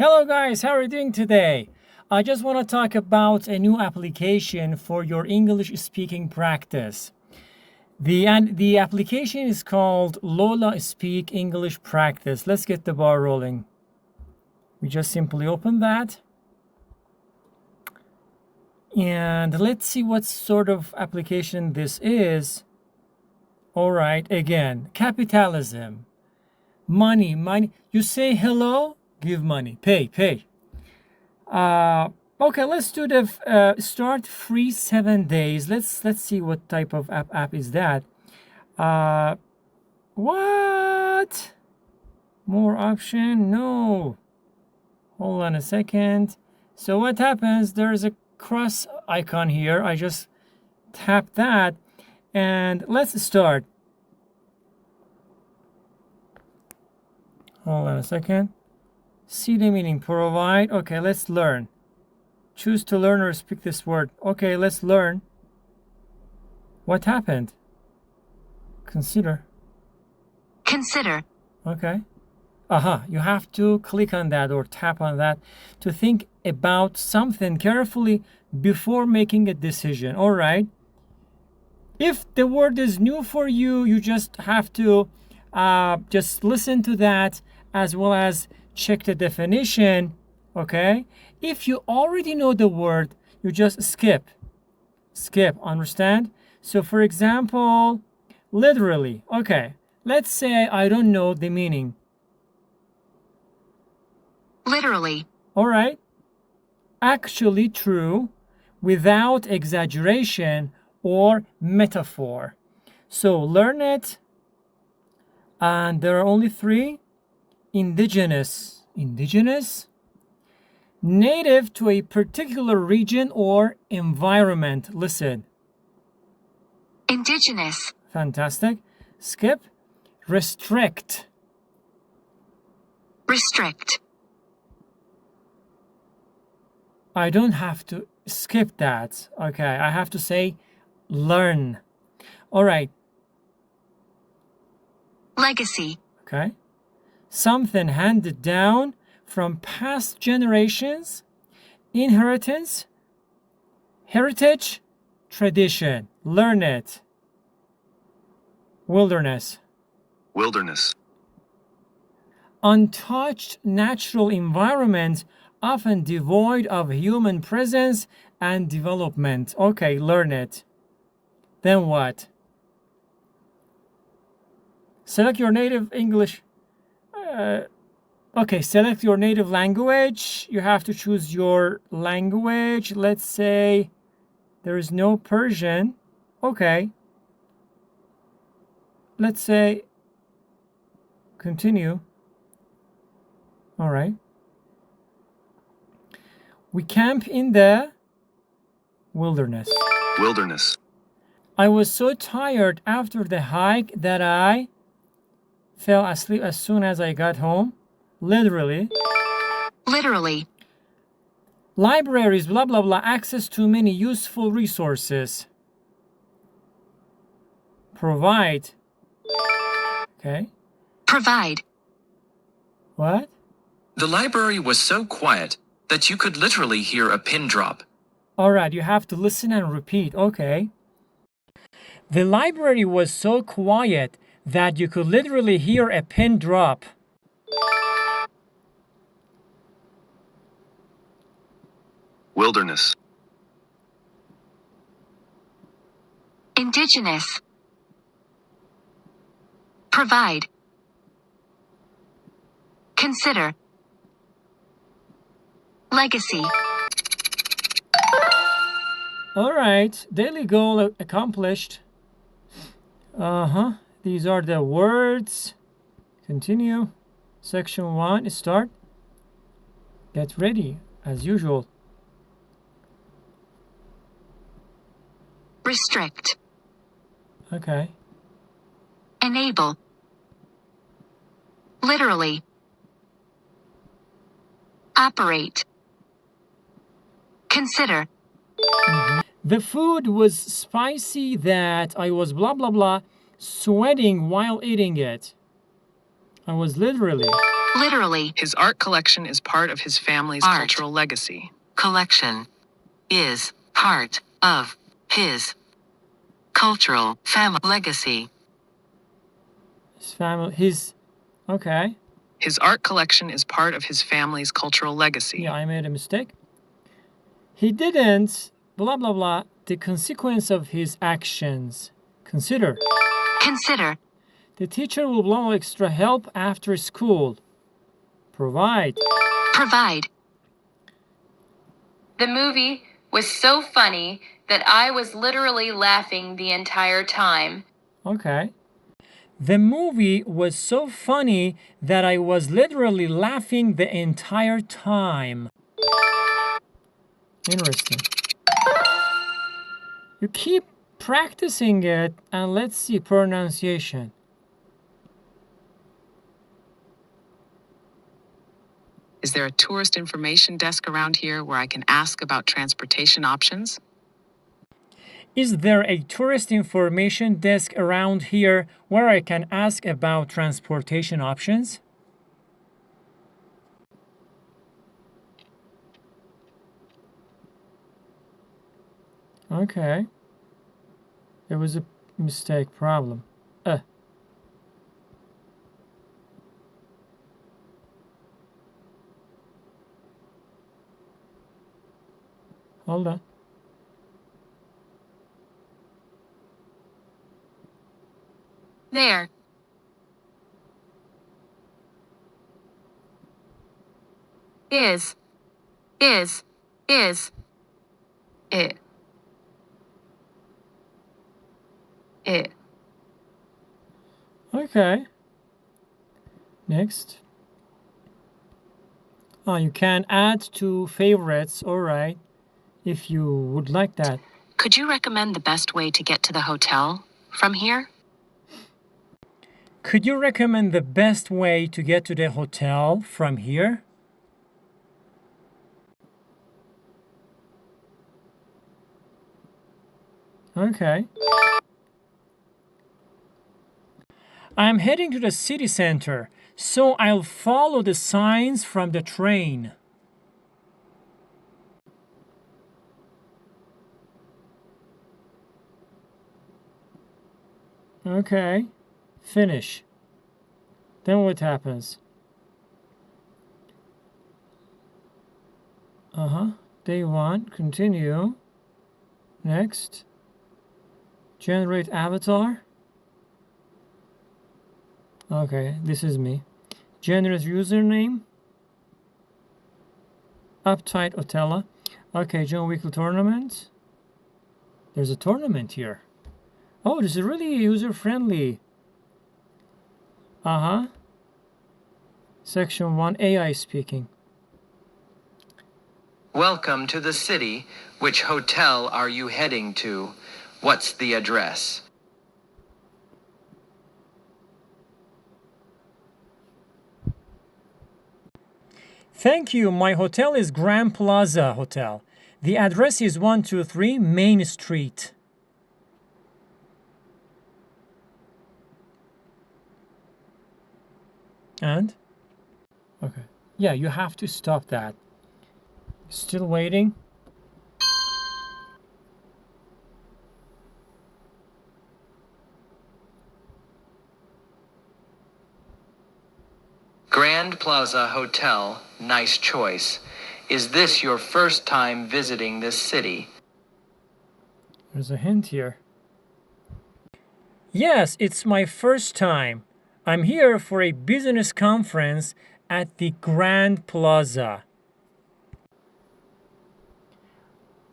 Hello guys, how are you doing today? I just want to talk about a new application for your English speaking practice. The application is called Lola Speak English Practice. Let's get the ball rolling. We just simply open that. And let's see what sort of application this is. All right, again, capitalism. Money. You say hello, give money. Pay. Okay, let's do the start free 7 days. Let's see what type of app is that. What? More option? No. Hold on a second. So what happens? There's a cross icon here. I just tap that and let's start. Hold on a second. See the meaning. Provide. Okay, let's learn. Choose to learn or speak this word. Okay, let's learn. What happened? Consider. Okay. You have to click on that or tap on that to think about something carefully before making a decision. All right. If the word is new for you, you just have to just listen to that as well as check the definition. Okay. If you already know the word, you just skip, understand? So for example, literally. Okay, let's say I don't know the meaning. Literally. All right. Actually true, without exaggeration or metaphor. So learn it. And there are only three. Indigenous. Native to a particular region or environment. Listen. Indigenous. Fantastic. Skip. Restrict. I don't have to skip that. Okay, I have to say learn. All right. Legacy. Okay. Something handed down from past generations, inheritance, heritage, tradition. Learn it. Wilderness. Untouched natural environment, often devoid of human presence and development. Okay, learn it. Then what? Select your native English. Okay, select your native language. You have to choose your language. Let's say there is no Persian. Okay. Let's say continue. All right. We camp in the wilderness. I was so tired after the hike that I fell asleep as soon as I got home. Literally. Libraries, blah, blah, blah. Access to many useful resources. Provide. Okay. Provide. What? The library was so quiet that you could literally hear a pin drop. All right, you have to listen and repeat. Okay. The library was so quiet that you could literally hear a pin drop. Wilderness. Indigenous. Provide. Consider. Legacy. All right, daily goal accomplished. These are the words. Continue. Section 1, start. Get ready, as usual. Restrict. Okay. Enable. Literally. Operate. Consider. The food was spicy that I was blah blah blah sweating while eating it. I was literally. Literally. His art collection is part of his family's Art. cultural legacy. Collection is part of his cultural legacy. His family, his, okay. His art collection is part of his family's cultural legacy. Yeah, I made a mistake. He didn't, blah, blah, blah, the consequence of his actions. Consider. Consider. The teacher will blah, blah, extra help after school. Provide. Provide. The movie was so funny that I was literally laughing the entire time. Okay. The movie was so funny that I was literally laughing the entire time. Interesting. You keep practicing it and let's see pronunciation. Is there a tourist information desk around here where I can ask about transportation options? Is there a tourist information desk around here where I can ask about transportation options? Okay. There was a mistake problem. Hold on. There. Is. It. It. Okay. Next. Oh, you can add to favorites, all right, if you would like that. Could you recommend the best way to get to the hotel from here? Could you recommend the best way to get to the hotel from here? Okay. I'm heading to the city center, so I'll follow the signs from the train. Okay. Finish. Then what happens? Day 1. Continue. Next. Generate avatar. Okay, this is me. Generate username. Uptight Otella. Okay, John Weekly Tournament. There's a tournament here. Oh, this is really user-friendly. Section 1, AI speaking. Welcome to the city. Which hotel are you heading to? What's the address? Thank you. My hotel is Grand Plaza Hotel. The address is 123 Main Street. And? Okay. Yeah, you have to stop that. Still waiting? Grand Plaza Hotel. Nice choice. Is this your first time visiting this city? There's a hint here. Yes, it's my first time. I'm here for a business conference at the Grand Plaza.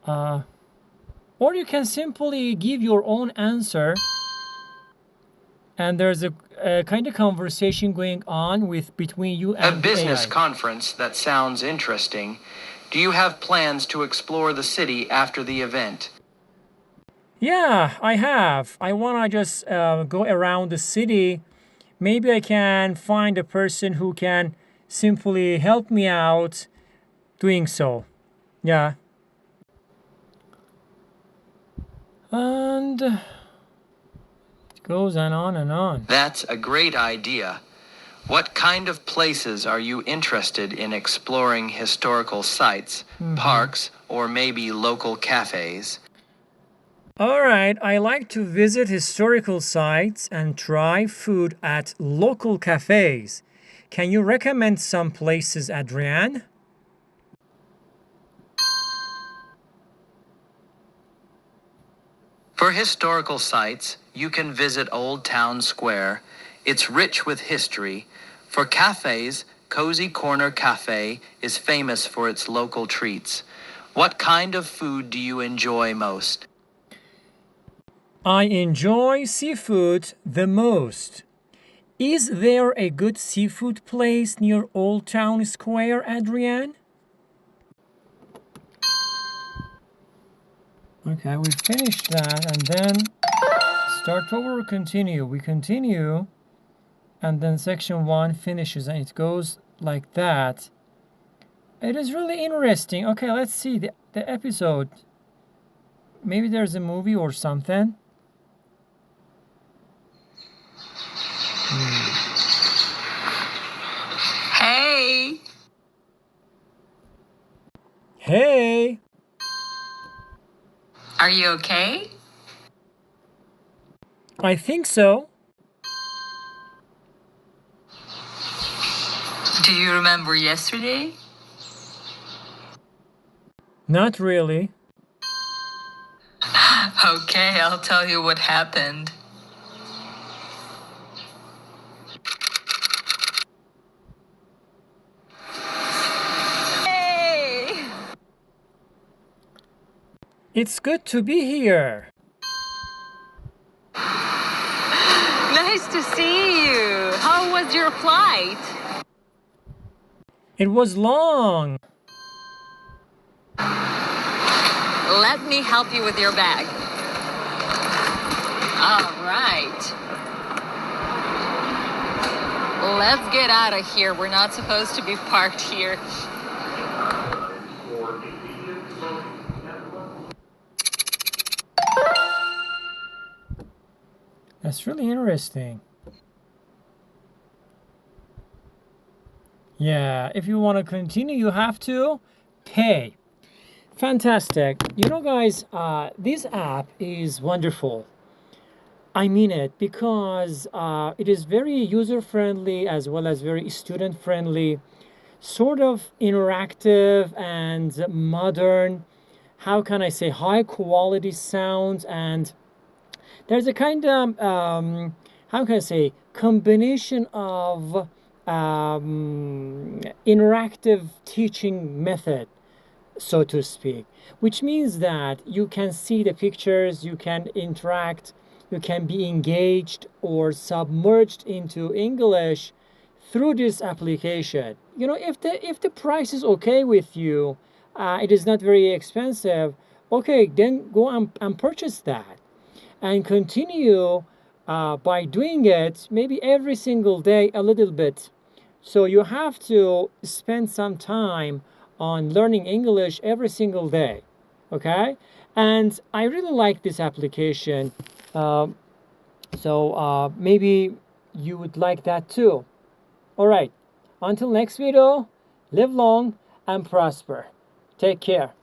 Or you can simply give your own answer and there's a kind of conversation going on between you and A business AI. conference. That sounds interesting. Do you have plans to explore the city after the event? Yeah, I have. I want to just go around the city. Maybe I can find a person who can simply help me out doing so. Yeah. And it goes on and on. That's a great idea. What kind of places are you interested in exploring? Historical sites, parks, or maybe local cafes? All right, I like to visit historical sites and try food at local cafes. Can you recommend some places, Adrienne? For historical sites, you can visit Old Town Square. It's rich with history. For cafes, Cozy Corner Cafe is famous for its local treats. What kind of food do you enjoy most? I enjoy seafood the most. Is there a good seafood place near Old Town Square, Adrienne? Okay, we finished that and then start over or continue. We continue and then section 1 finishes and it goes like that. It is really interesting. Okay, let's see the episode. Maybe there's a movie or something. Hey! Hey! Are you okay? I think so. Do you remember yesterday? Not really. Okay, I'll tell you what happened. Hey! It's good to be here. Nice to see you. How was your flight? It was long. Let me help you with your bag. All right. Let's get out of here. We're not supposed to be parked here. That's really interesting. Yeah, if you want to continue, you have to pay. Fantastic. You know, guys, this app is wonderful. I mean it because it is very user-friendly as well as very student-friendly, sort of interactive and modern. How can I say high quality sounds, and there's a kind of how can I say combination of interactive teaching method, so to speak, which means that you can see the pictures, you can interact, you can be engaged or submerged into English through this application. You know, if the price is okay with you, it is not very expensive. Okay, then go and purchase that and continue by doing it maybe every single day a little bit. So you have to spend some time on learning English every single day, okay? And I really like this application. Maybe you would like that too. All right, until next video, live long and prosper. Take care.